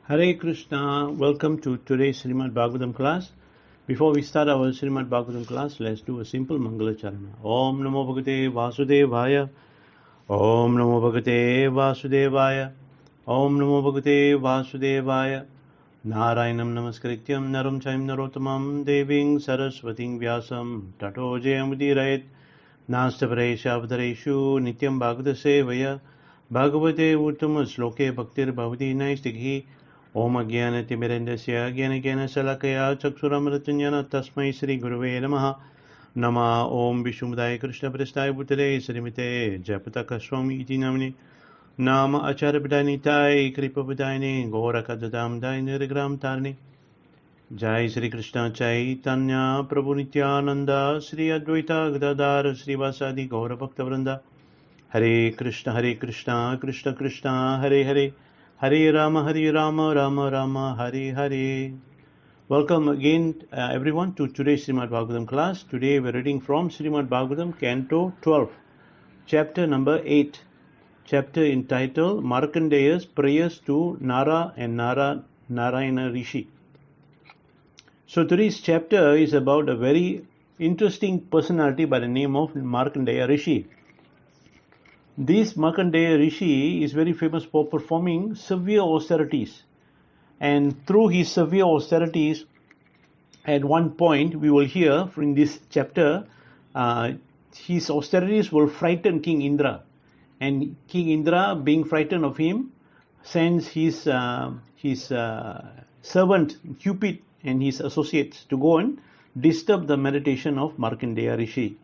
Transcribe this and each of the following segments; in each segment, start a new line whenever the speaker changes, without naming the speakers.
Hare Krishna, welcome to today's Srimad Bhagavatam class. Before we start our Srimad Bhagavatam class, let's do a simple Mangala Charana. Om Namo Bhagavate Vasudevaya. Om Namo Bhagavate Vasudevaya. Om Namo Bhagavate Vasudevaya. Narayanam Namaskrityam Naram Chaim Narottamam Deving Saraswating Vyasam Tato Jayamudiraet Nastaparesha Avtareshu Nityam Bhagavata Sevaya Bhagavate Uttama Sloke Bhaktir Bhavati Naistikhi Om Ajnanatimirandasya Jnana Salakaya Chaksuramritanjana Tasmai Sri Guruve Namaha Nama Om Vishumudaya Krishna Prasthaya Bhutale Srimate Japataka Swami Iti Namini Nama Acharabhidanitai Kripapadayane Gorakadadam Dainirigram Tarni Jai Sri Krishna Chaitanya Prabhu Nityananda Sri Advaita Gadadhar Sri Vasadi Gaura Bhakta Vrinda Hare Krishna Krishna Krishna Hare Hare Hare Rama Rama Rama Hare Hare. Welcome again everyone to today's Srimad Bhagavatam class. Today we are reading from Srimad Bhagavatam Canto 12, chapter number 8, chapter entitled Markandeya's Prayers to Nara and Nara-Narayana Rishi. So today's chapter is about a very interesting personality by the name of Markandeya Rishi. This Markandeya Rishi is very famous for performing severe austerities, and through his severe austerities, at one point we will hear in this chapter, his austerities will frighten King Indra, and King Indra, being frightened of him, sends his servant Cupid and his associates to go and disturb the meditation of Markandeya Rishi.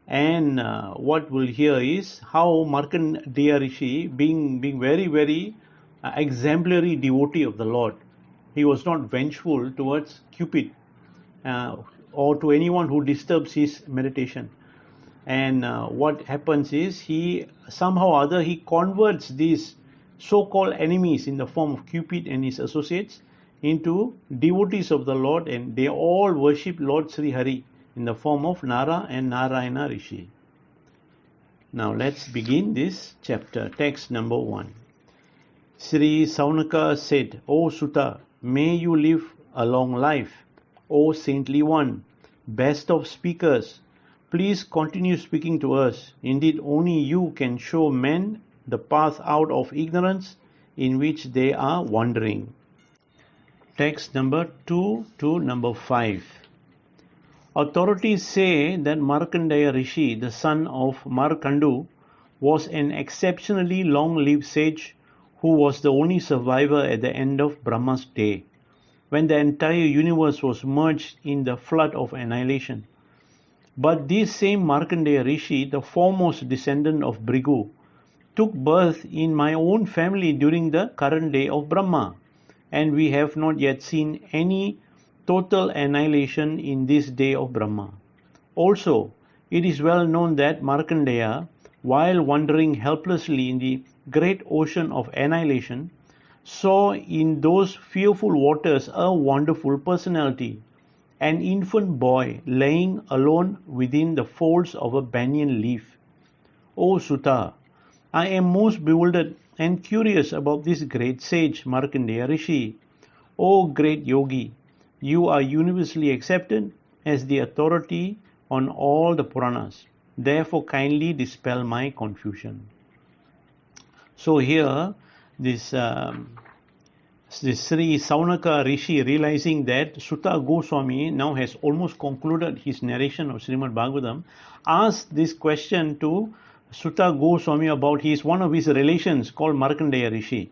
And what we'll hear is how Markandeya Rishi, being very, very exemplary devotee of the Lord, he was not vengeful towards Cupid or to anyone who disturbs his meditation. And what happens is he somehow or other he converts these so-called enemies in the form of Cupid and his associates into devotees of the Lord, and they all worship Lord Sri Hari in the form of Nara and Narayana Rishi. Now let's begin this chapter. Text number 1. Sri Saunaka said, O Suta, may you live a long life. O saintly one, best of speakers, please continue speaking to us. Indeed, only you can show men the path out of ignorance in which they are wandering. Text number 2 to number 5. Authorities say that Markandeya Rishi, the son of Markandu, was an exceptionally long-lived sage who was the only survivor at the end of Brahma's day, when the entire universe was merged in the flood of annihilation. But this same Markandeya Rishi, the foremost descendant of Bhrigu, took birth in my own family during the current day of Brahma, and we have not yet seen any total annihilation in this day of Brahma. Also, it is well known that Markandeya, while wandering helplessly in the great ocean of annihilation, saw in those fearful waters a wonderful personality, an infant boy lying alone within the folds of a banyan leaf. O Suta, I am most bewildered and curious about this great sage Markandeya Rishi. O great yogi, you are universally accepted as the authority on all the Puranas. Therefore, kindly dispel my confusion. So here, this Sri Saunaka Rishi, realizing that Suta Gosvami now has almost concluded his narration of Srimad Bhagavatam, asked this question to Suta Gosvami about one of his relations called Markandeya Rishi.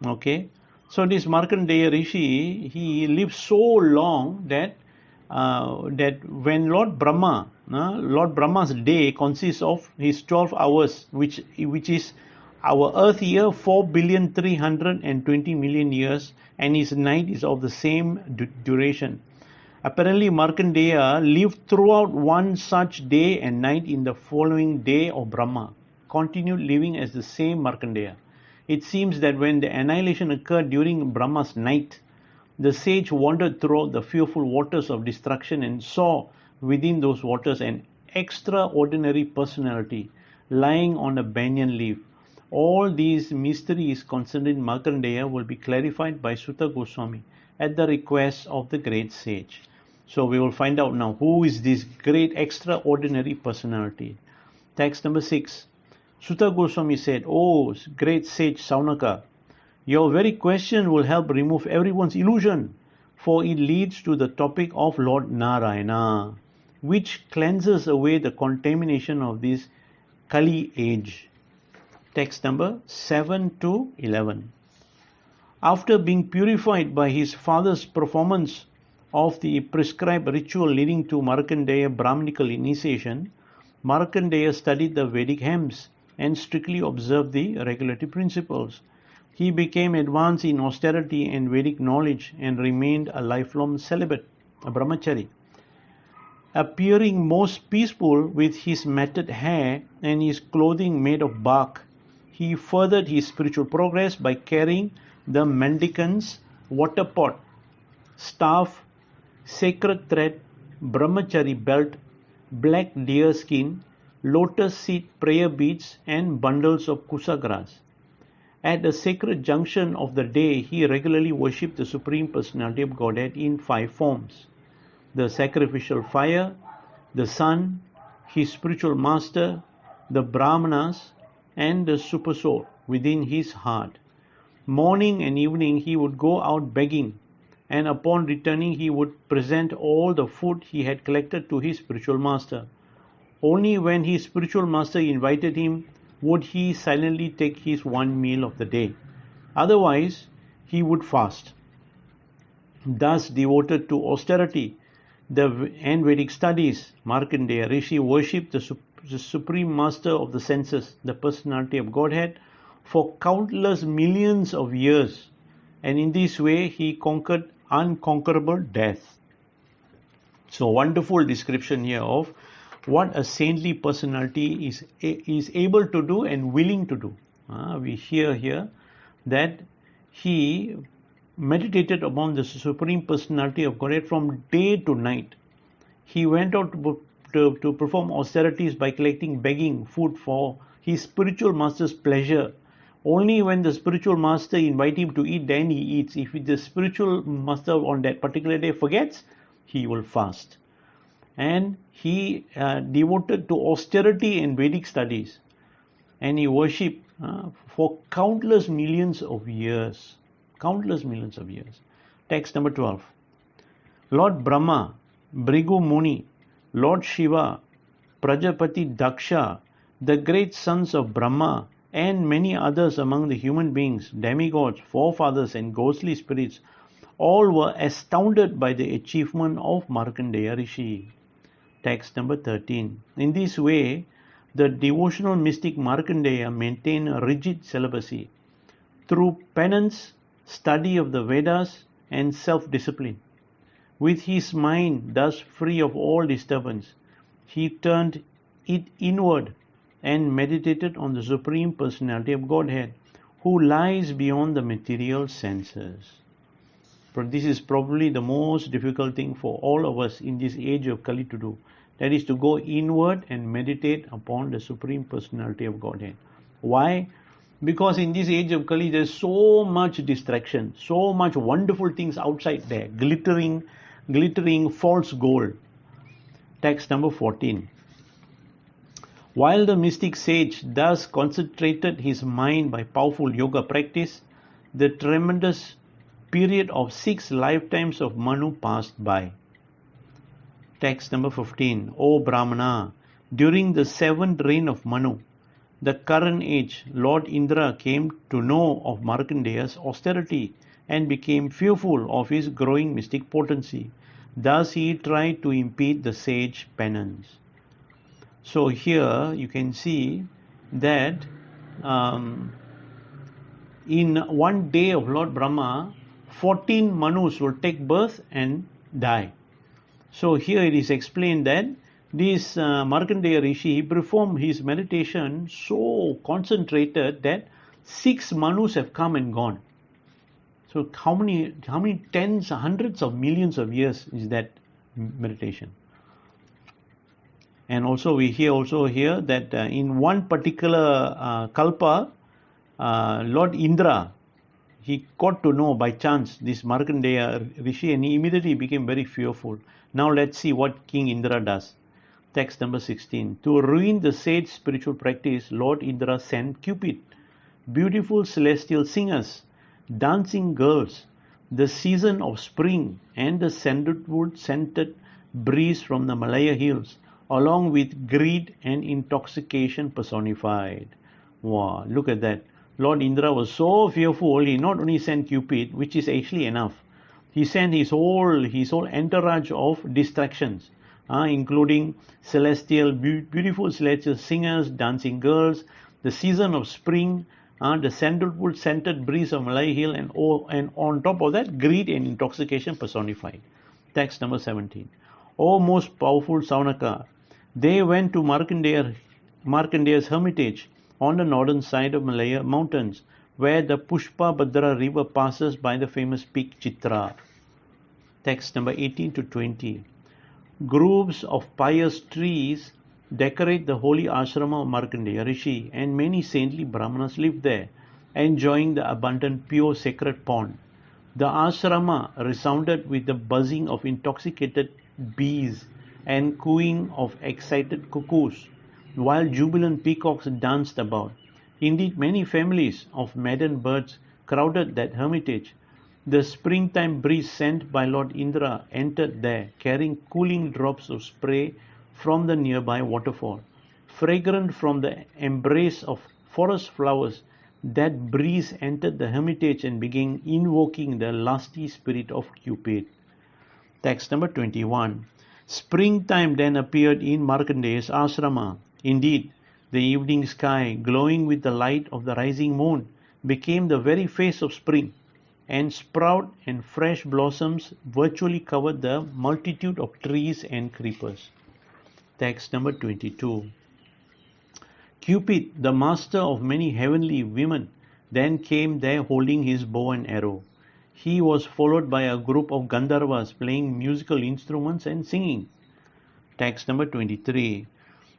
Okay. So this Markandeya Rishi, he lived so long that when Lord Brahma's day consists of his 12 hours, which is our Earth year 4,320,000,000 years, and his night is of the same duration. Apparently, Markandeya lived throughout one such day and night in the following day of Brahma, continued living as the same Markandeya. It seems that when the annihilation occurred during Brahma's night, the sage wandered throughout the fearful waters of destruction and saw within those waters an extraordinary personality lying on a banyan leaf. All these mysteries concerning Markandeya will be clarified by Suta Goswami at the request of the great sage. So we will find out now who is this great extraordinary personality. Text number 6. Suta Goswami said, "Oh, great sage Saunaka, your very question will help remove everyone's illusion, for it leads to the topic of Lord Narayana, which cleanses away the contamination of this Kali age." Text number 7 to 11. After being purified by his father's performance of the prescribed ritual leading to Markandeya brahminical initiation, Markandeya studied the Vedic hymns and strictly observed the regulatory principles. He became advanced in austerity and Vedic knowledge and remained a lifelong celibate, a brahmachari. Appearing most peaceful with his matted hair and his clothing made of bark, he furthered his spiritual progress by carrying the mendicant's water pot, staff, sacred thread, brahmachari belt, black deer skin, lotus seed prayer beads, and bundles of kusa grass. At the sacred junction of the day, he regularly worshipped the Supreme Personality of Godhead in 5 forms: the sacrificial fire, the sun, his spiritual master, the brahmanas, and the super soul within his heart. Morning and evening he would go out begging, and upon returning he would present all the food he had collected to his spiritual master. Only when his spiritual master invited him would he silently take his one meal of the day. Otherwise, he would fast. Thus devoted to austerity and Vedic studies, Markandeya Rishi worshipped the Supreme Master of the senses, the Personality of Godhead, for countless millions of years, and in this way he conquered unconquerable death. So, wonderful description here of what a saintly personality is able to do and willing to do. We hear here that he meditated upon the Supreme Personality of Godhead from day to night. He went out to perform austerities by collecting begging food for his spiritual master's pleasure. Only when the spiritual master invites him to eat, then he eats. If the spiritual master on that particular day forgets, he will fast. And he devoted to austerity and Vedic studies, and he worshipped for countless millions of years. Text number 12. Lord Brahma, Bhrigu Muni, Lord Shiva, Prajapati Daksha, the great sons of Brahma, and many others among the human beings, demigods, forefathers, and ghostly spirits, all were astounded by the achievement of Markandeya Rishi. Text number 13. In this way, the devotional mystic Markandeya maintained a rigid celibacy through penance, study of the Vedas, and self-discipline. With his mind thus free of all disturbance, he turned it inward and meditated on the Supreme Personality of Godhead, who lies beyond the material senses. But this is probably the most difficult thing for all of us in this age of Kali to do. That is to go inward and meditate upon the Supreme Personality of Godhead. Why? Because in this age of Kali, there is so much distraction, so much wonderful things outside there, glittering false gold. Text number 14. While the mystic sage thus concentrated his mind by powerful yoga practice, the tremendous period of 6 lifetimes of Manu passed by. Text number 15. O Brahmana, during the 7th reign of Manu, the current age, Lord Indra came to know of Markandeya's austerity and became fearful of his growing mystic potency. Thus he tried to impede the sage penance. So here you can see that in one day of Lord Brahma, 14 Manus will take birth and die. So here it is explained that this Markandeya Rishi performed his meditation so concentrated that 6 Manus have come and gone. So how many tens, hundreds of millions of years is that meditation? And also we hear that in one particular kalpa, Lord Indra, he got to know by chance this Markandeya Rishi, and he immediately became very fearful. Now let's see what King Indra does. Text number 16. To ruin the sage spiritual practice, Lord Indra sent Cupid, beautiful celestial singers, dancing girls, the season of spring, and the sandalwood scented breeze from the Malaya hills, along with greed and intoxication personified. Wow, look at that. Lord Indra was so fearful, he not only sent Cupid, which is actually enough, he sent his whole entourage of distractions, including beautiful celestial singers, dancing girls, the season of spring, the sandalwood scented breeze of Malay Hill, and on top of that, greed and intoxication personified. Text number 17. O most powerful Saunaka, they went to Markandeya's hermitage on the northern side of Malaya mountains, where the Pushpa Bhadra river passes by the famous peak Chitra. Text number 18 to 20. Groves of pious trees decorate the holy ashrama of Markandeya Rishi, and many saintly Brahmanas live there, enjoying the abundant pure sacred pond. The ashrama resounded with the buzzing of intoxicated bees and cooing of excited cuckoos, while jubilant peacocks danced about. Indeed, many families of maddened birds crowded that hermitage. The springtime breeze sent by Lord Indra entered there, carrying cooling drops of spray from the nearby waterfall. Fragrant from the embrace of forest flowers, that breeze entered the hermitage and began invoking the lusty spirit of Cupid. Text number 21. Springtime then appeared in Markandeya's ashrama. Indeed, the evening sky, glowing with the light of the rising moon, became the very face of spring, and sprout and fresh blossoms virtually covered the multitude of trees and creepers. Text number 22. Cupid, the master of many heavenly women, then came there holding his bow and arrow. He was followed by a group of Gandharvas playing musical instruments and singing. Text number 23.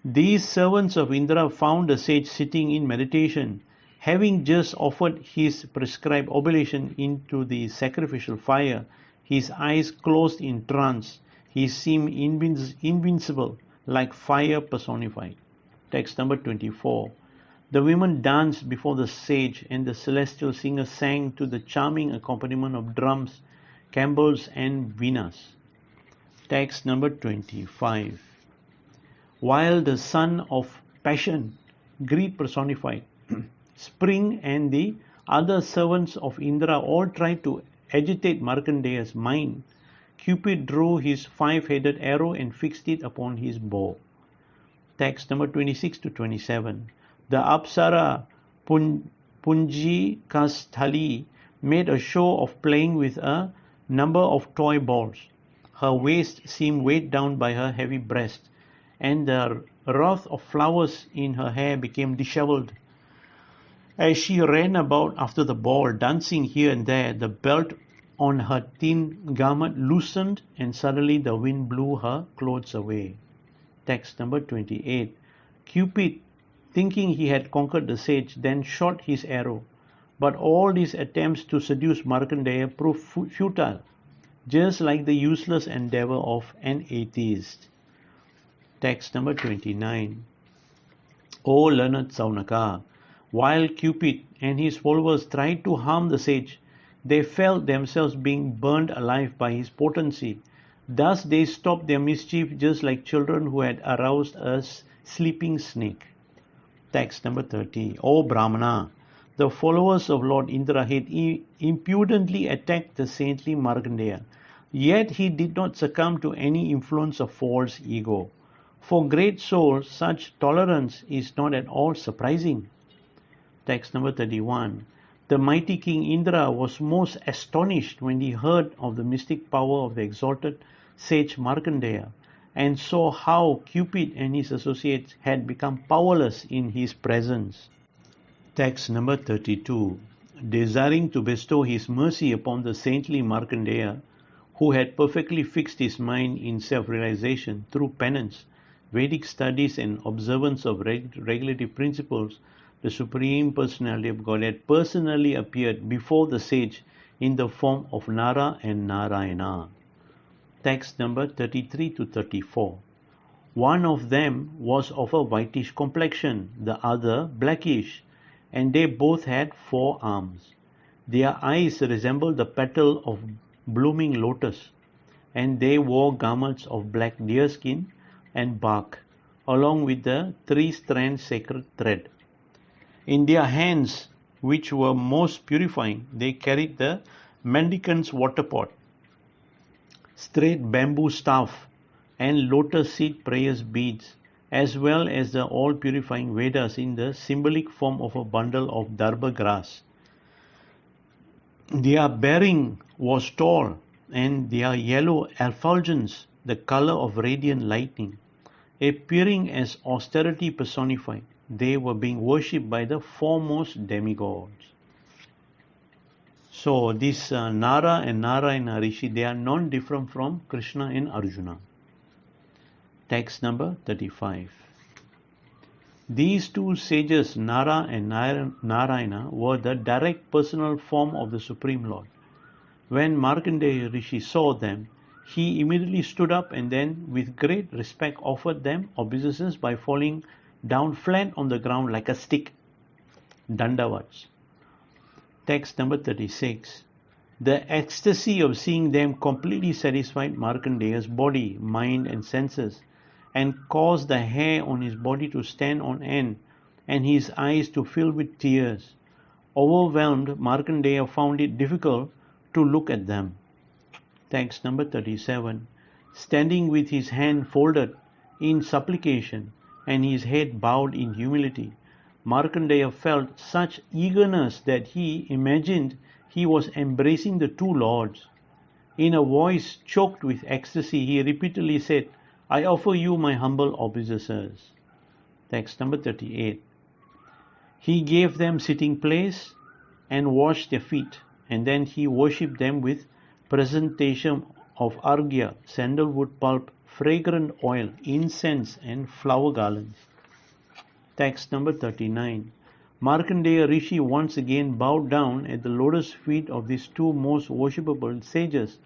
These servants of Indra found the sage sitting in meditation, having just offered his prescribed oblation into the sacrificial fire, his eyes closed in trance. He seemed invincible, like fire personified. Text number 24. The women danced before the sage, and the celestial singers sang to the charming accompaniment of drums, cymbals, and venas. Text number 25. While the son of passion, greed personified, Spring and the other servants of Indra all tried to agitate Markandeya's mind, Cupid drew his 5-headed arrow and fixed it upon his bow. Text number 26 to 27. The Apsara Punji Kasthali made a show of playing with a number of toy balls. Her waist seemed weighed down by her heavy breast, and the wreath of flowers in her hair became dishevelled. As she ran about after the ball, dancing here and there, the belt on her thin garment loosened, and suddenly the wind blew her clothes away. Text number 28. Cupid, thinking he had conquered the sage, then shot his arrow. But all his attempts to seduce Markandeya proved futile, just like the useless endeavor of an atheist. Text number 29. O learned Saunaka, while Cupid and his followers tried to harm the sage, they felt themselves being burned alive by his potency. Thus they stopped their mischief just like children who had aroused a sleeping snake. Text number 30. O Brahmana, the followers of Lord Indra had impudently attacked the saintly Markandeya, yet he did not succumb to any influence of false ego. For great souls, such tolerance is not at all surprising. Text number 31. The mighty King Indra was most astonished when he heard of the mystic power of the exalted sage Markandeya, and saw how Cupid and his associates had become powerless in his presence. Text number 32. Desiring to bestow his mercy upon the saintly Markandeya, who had perfectly fixed his mind in self-realization through penance, Vedic studies, and observance of regulative principles, the Supreme Personality of Godhead, personally appeared before the sage in the form of Nara and Narayana. Text number 33 to 34. One of them was of a whitish complexion, the other blackish, and they both had 4 arms. Their eyes resembled the petal of blooming lotus, and they wore garments of black deerskin and bark, along with the 3-strand sacred thread. In their hands, which were most purifying, they carried the mendicant's water pot, straight bamboo staff, and lotus seed prayers beads, as well as the all-purifying Vedas in the symbolic form of a bundle of darba grass. Their bearing was tall, and their yellow effulgence the color of radiant lightning. Appearing as austerity personified, they were being worshipped by the foremost demigods. So this Nara and Narayana Rishi, they are non-different from Krishna and Arjuna. Text number 35. These two sages, Nara and Narayana, were the direct personal form of the Supreme Lord. When Markandeya Rishi saw them, he immediately stood up and then, with great respect, offered them obeisance by falling down flat on the ground like a stick. Dandavats. Text number 36. The ecstasy of seeing them completely satisfied Markandeya's body, mind and senses, and caused the hair on his body to stand on end and his eyes to fill with tears. Overwhelmed, Markandeya found it difficult to look at them. Text number 37. Standing with his hand folded in supplication and his head bowed in humility, Markandeya felt such eagerness that he imagined he was embracing the two lords. In a voice choked with ecstasy, he repeatedly said, "I offer you my humble obeisances." Text number 38. He gave them sitting place and washed their feet, and then he worshipped them with presentation of arghya, sandalwood pulp, fragrant oil, incense and flower garlands. Text number 39. Markandeya Rishi once again bowed down at the lotus feet of these two most worshipable sages,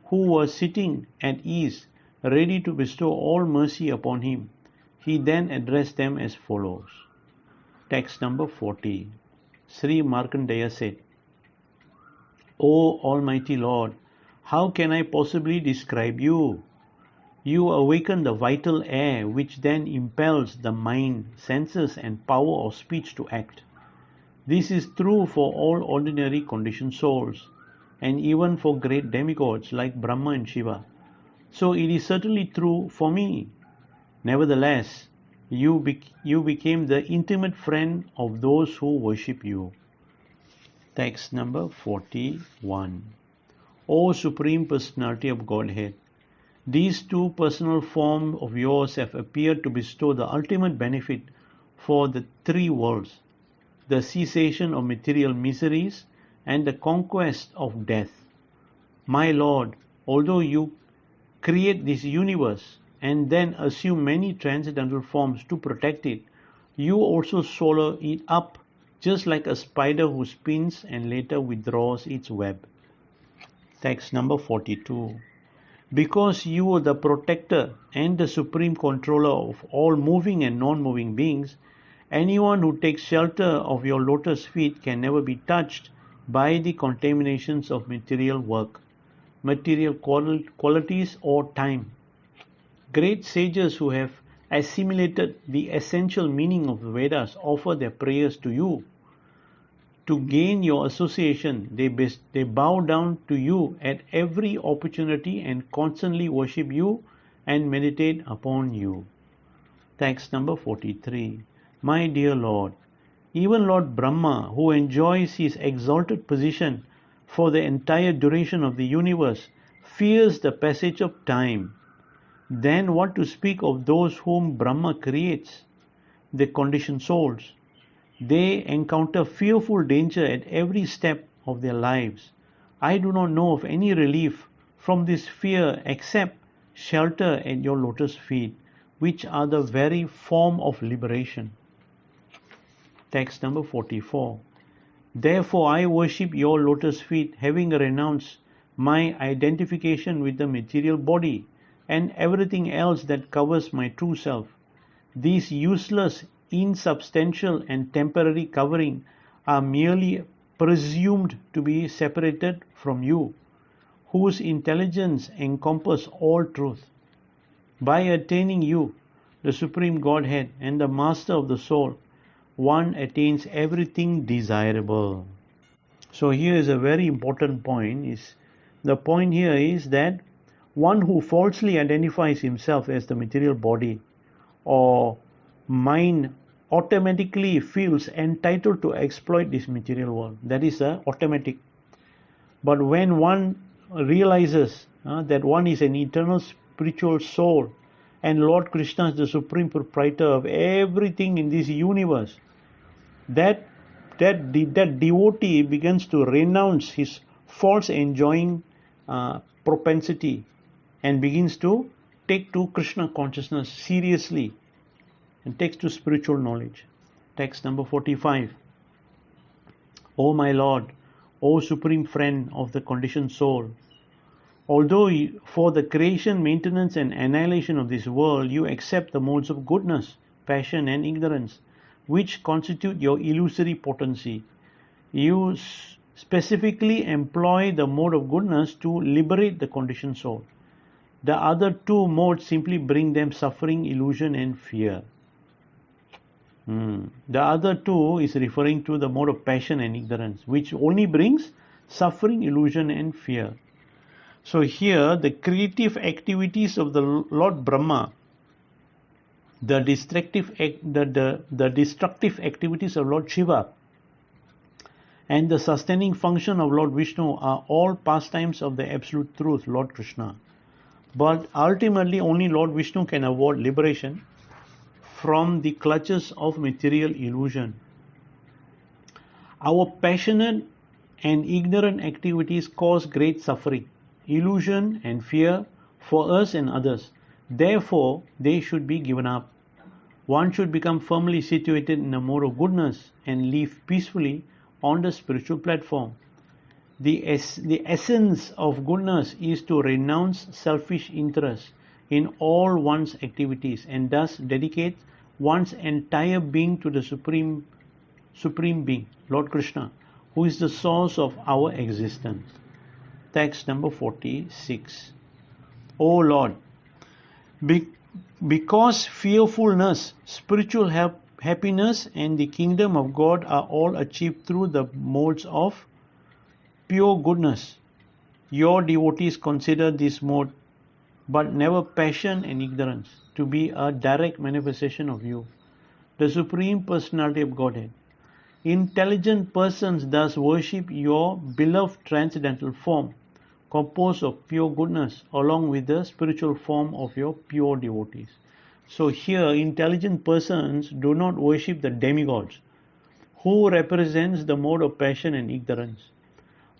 who were sitting at ease, ready to bestow all mercy upon him. He then addressed them as follows. Text number 40. Sri Markandeya said, "O Almighty Lord, how can I possibly describe you? You awaken the vital air which then impels the mind, senses and power of speech to act. This is true for all ordinary conditioned souls, and even for great demigods like Brahma and Shiva. So it is certainly true for me. Nevertheless, you became the intimate friend of those who worship you." Text number 41. O Supreme Personality of Godhead, these two personal forms of yours have appeared to bestow the ultimate benefit for the 3 worlds, the cessation of material miseries and the conquest of death. My Lord, although you create this universe and then assume many transcendental forms to protect it, you also swallow it up, just like a spider who spins and later withdraws its web. Text number 42. Because you are the protector and the supreme controller of all moving and non-moving beings, anyone who takes shelter of your lotus feet can never be touched by the contaminations of material work, material qualities or time. Great sages who have assimilated the essential meaning of the Vedas offer their prayers to you. To gain your association, they bow down to you at every opportunity and constantly worship you and meditate upon you. Text number 43. My dear Lord, even Lord Brahma, who enjoys his exalted position for the entire duration of the universe, fears the passage of time. Then what to speak of those whom Brahma creates, the conditioned souls? They encounter fearful danger at every step of their lives. I do not know of any relief from this fear except shelter at your lotus feet, which are the very form of liberation. Text number 44. Therefore I worship your lotus feet, having renounced my identification with the material body and everything else that covers my true self. These useless, insubstantial and temporary covering are merely presumed to be separated from you, whose intelligence encompasses all truth. By attaining you, the Supreme Godhead and the Master of the soul, one attains everything desirable. So here is a very important point. The point here is that one who falsely identifies himself as the material body or mind automatically feels entitled to exploit this material world. That is automatic. But when one realizes that one is an eternal spiritual soul and Lord Krishna is the supreme proprietor of everything in this universe, that devotee begins to renounce his false enjoying propensity and begins to take to Krishna consciousness seriously and takes to spiritual knowledge. Text number 45. O my Lord, O supreme friend of the conditioned soul, although for the creation, maintenance and annihilation of this world you accept the modes of goodness, passion and ignorance, which constitute your illusory potency, you specifically employ the mode of goodness to liberate the conditioned soul. The other two modes simply bring them suffering, illusion and fear. The other two is referring to the mode of passion and ignorance, which only brings suffering, illusion and fear. So here the creative activities of the Lord Brahma, the destructive activities of Lord Shiva, and the sustaining function of Lord Vishnu are all pastimes of the absolute truth, Lord Krishna. But ultimately only Lord Vishnu can award liberation from the clutches of material illusion. Our passionate and ignorant activities cause great suffering, illusion and fear for us and others. Therefore, they should be given up. One should become firmly situated in a mode of goodness and live peacefully on the spiritual platform. The essence of goodness is to renounce selfish interest in all one's activities and thus dedicate one's entire being to the supreme being, Lord Krishna, who is the source of our existence. Text number 46. O Lord, because fearfulness, spiritual happiness and the kingdom of God are all achieved through the modes of pure goodness, your devotees consider this mode, but never passion and ignorance, to be a direct manifestation of you, the Supreme Personality of Godhead. Intelligent persons thus worship your beloved transcendental form, composed of pure goodness, along with the spiritual form of your pure devotees. So here, intelligent persons do not worship the demigods, who represents the mode of passion and ignorance.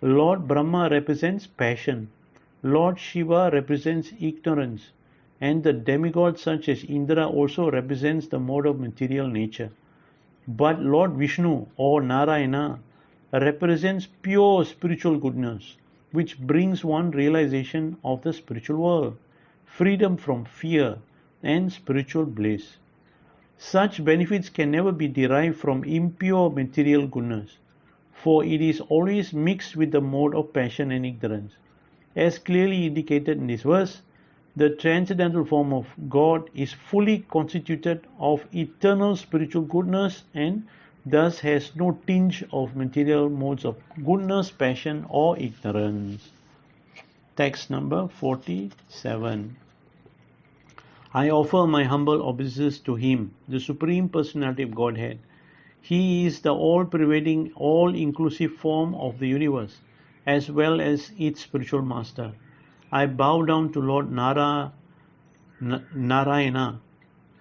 Lord Brahma represents passion, Lord Shiva represents ignorance, and the demigods such as Indra also represents the mode of material nature. But Lord Vishnu or Narayana represents pure spiritual goodness, which brings one realization of the spiritual world, freedom from fear and spiritual bliss. Such benefits can never be derived from impure material goodness, for it is always mixed with the mode of passion and ignorance. As clearly indicated in this verse, the transcendental form of God is fully constituted of eternal spiritual goodness and thus has no tinge of material modes of goodness, passion or ignorance. Text number 47. I offer my humble obeisances to Him, the Supreme Personality of Godhead. He is the all-pervading, all-inclusive form of the universe, as well as its spiritual master. I bow down to Lord Nara-Narayana,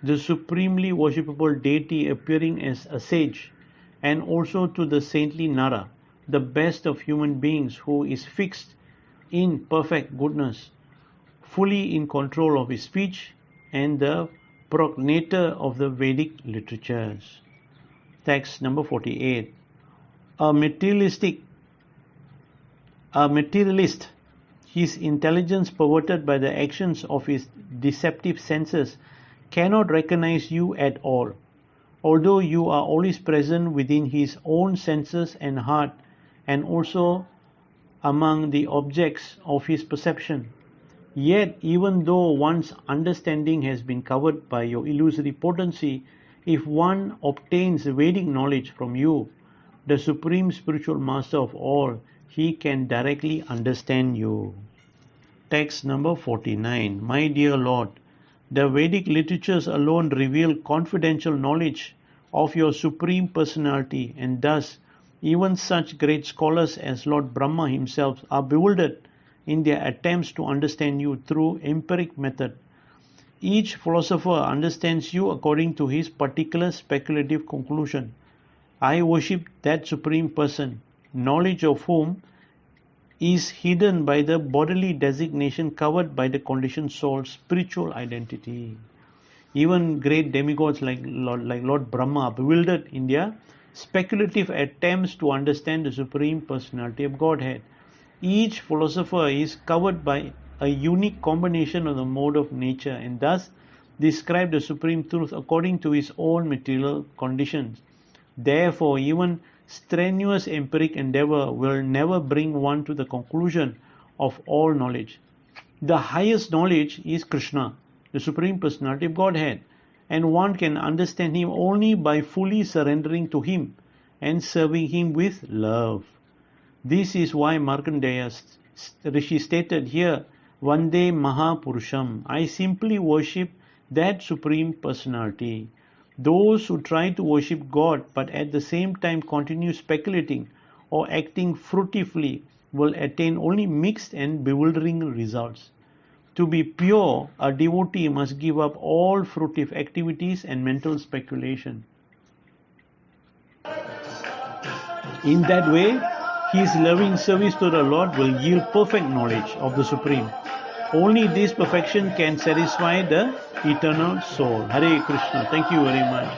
the supremely worshipable deity appearing as a sage, and also to the saintly Nara, the best of human beings, who is fixed in perfect goodness, fully in control of his speech, and the progenitor of the Vedic literatures. Text number 48. A materialist, his intelligence perverted by the actions of his deceptive senses, cannot recognize you at all. Although you are always present within his own senses and heart, and also among the objects of his perception. Yet, even though one's understanding has been covered by your illusory potency, if one obtains Vedic knowledge from you, the Supreme Spiritual Master of all, he can directly understand you. Text number 49. My dear Lord, the Vedic literatures alone reveal confidential knowledge of your Supreme Personality, and thus even such great scholars as Lord Brahma himself are bewildered in their attempts to understand you through empiric method. Each philosopher understands you according to his particular speculative conclusion. I worship that Supreme Person, knowledge of whom is hidden by the bodily designation covered by the conditioned soul's spiritual identity. Even great demigods like Lord Brahma are bewildered in their speculative attempts to understand the Supreme Personality of Godhead. Each philosopher is covered by a unique combination of the mode of nature and thus describe the Supreme Truth according to his own material conditions. Therefore, even strenuous empiric endeavor will never bring one to the conclusion of all knowledge. The highest knowledge is Krishna, the Supreme Personality of Godhead, and one can understand him only by fully surrendering to him and serving him with love. This is why Markandeya Rishi stated here, Vande Mahapurusham, I simply worship that Supreme Personality. Those who try to worship God but at the same time continue speculating or acting fruitively will attain only mixed and bewildering results. To be pure, a devotee must give up all fruitive activities and mental speculation. In that way, his loving service to the Lord will yield perfect knowledge of the Supreme. Only this perfection can satisfy the eternal soul. Hare Krishna. Thank you very much.